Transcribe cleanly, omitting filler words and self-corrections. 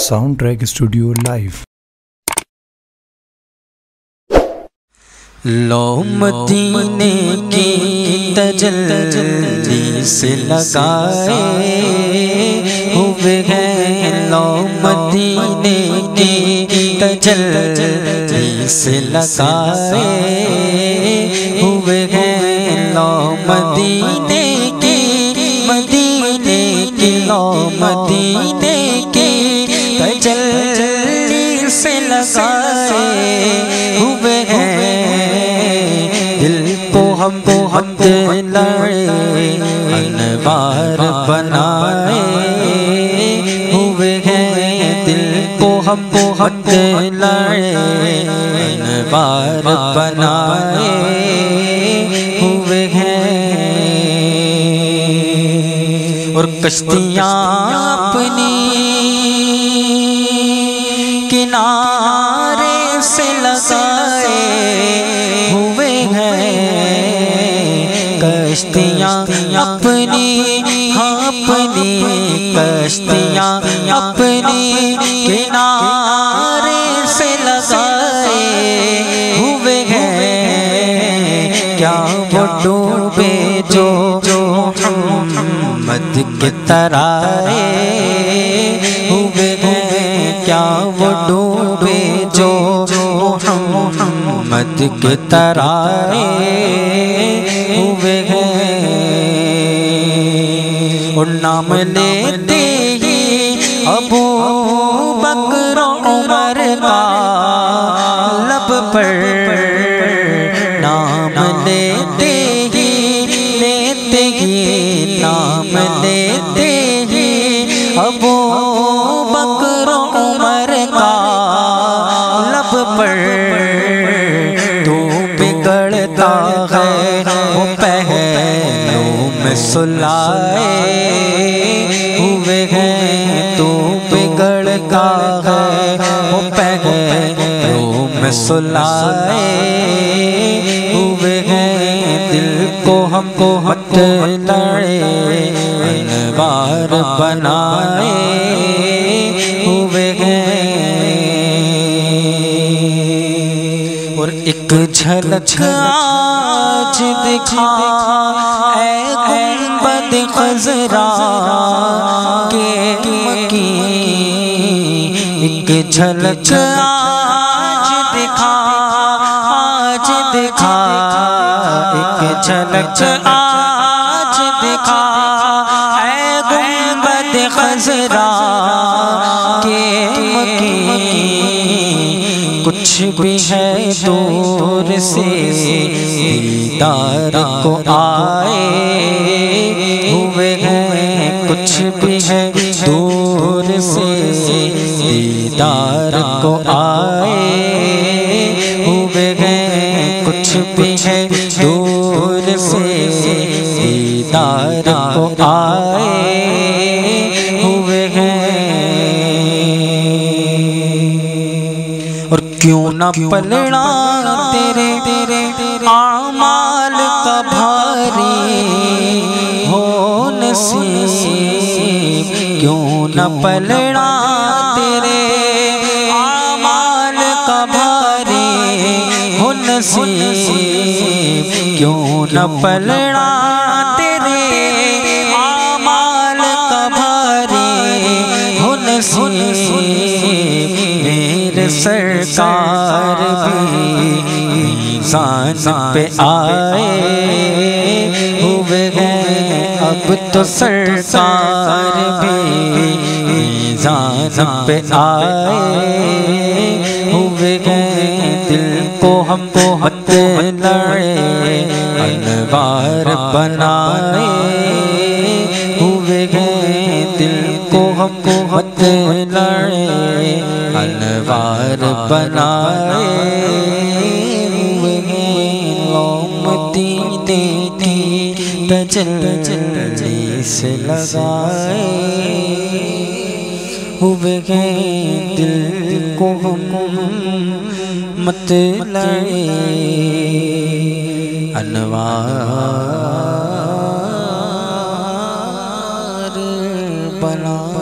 Sound track studio live. لو مدینے کی تجلی سے لگائے ہوئے ہیں، لو مدینے کی تجلی سے لگائے ہوئے ہیں، لو مدینے کی لو مدینے کی تجلی سے لگائے ہوئے ہیں، دل کو ہم لڑے انوار بنائے ہوئے ہیں، دل کو ہم لڑے انوار بنائے ہوئے ہیں، اور کشتیاں اپنی کنارے سے لگائے ہوئے ہیں، کشتیاں اپنی کشتیاں اپنی کنارے سے لگائے ہوئے ہیں، کیا وہ ڈوبے جو محمد کے ترائے ہوئے ہیں، کیا وہ ڈوبے جو محمد کے ترائے ہوئے ہیں، اور نام لیتے ہی ابو بکر عمر کا لب پر، نام لیتے ہی نام لیتے ہی ابو بکر عمر کا لب پر، تو بگڑتا ہے وہ پہلو میں سلائے ہوئے ہیں، تو بگڑتا ہے وہ پہلو میں سلائے ہوئے ہیں، دل کو ہم لڑے انوار بنائے ہوئے ہیں، اور ایک جھلک آج دکھا اے گنبد خضرا کے مکین، ایک جھلک آج دکھا ایک جھلک آج دکھا اے گنبد خضرا کے مکین، کچھ بھی ہے دور سے دیدار کو آئے ہوئے ہیں، کچھ بھی ہے دور سے دیدار کو آئے ہوئے ہیں، کچھ بھی ہے دور سے دیدار کو آئے ہوئے ہیں، اور کیوں نہ پلڑا تیرے اعمال کا بھاری ہو نصیب، کیوں نہ پلڑا تیرے اعمال کا بھاری ہو نصیب، کیوں نہ پلڑا تیرے اعمال کا بھاری ہو نصیب، میرے سرکار بھی میزان پہ آئے ہوئے ہیں، اب تو سرکار بھی میزان پہ آئے ہوئے ہیں، دل کو ہم لڑے انوار بنائے ہوئے ہیں، دل کو ہم لڑے انوار بنائے ہوئے ہیں، لو مدینے کی تجلی سے لگائے ہوئے ہیں، دل کو ہم مت لڑے انوار بنائے۔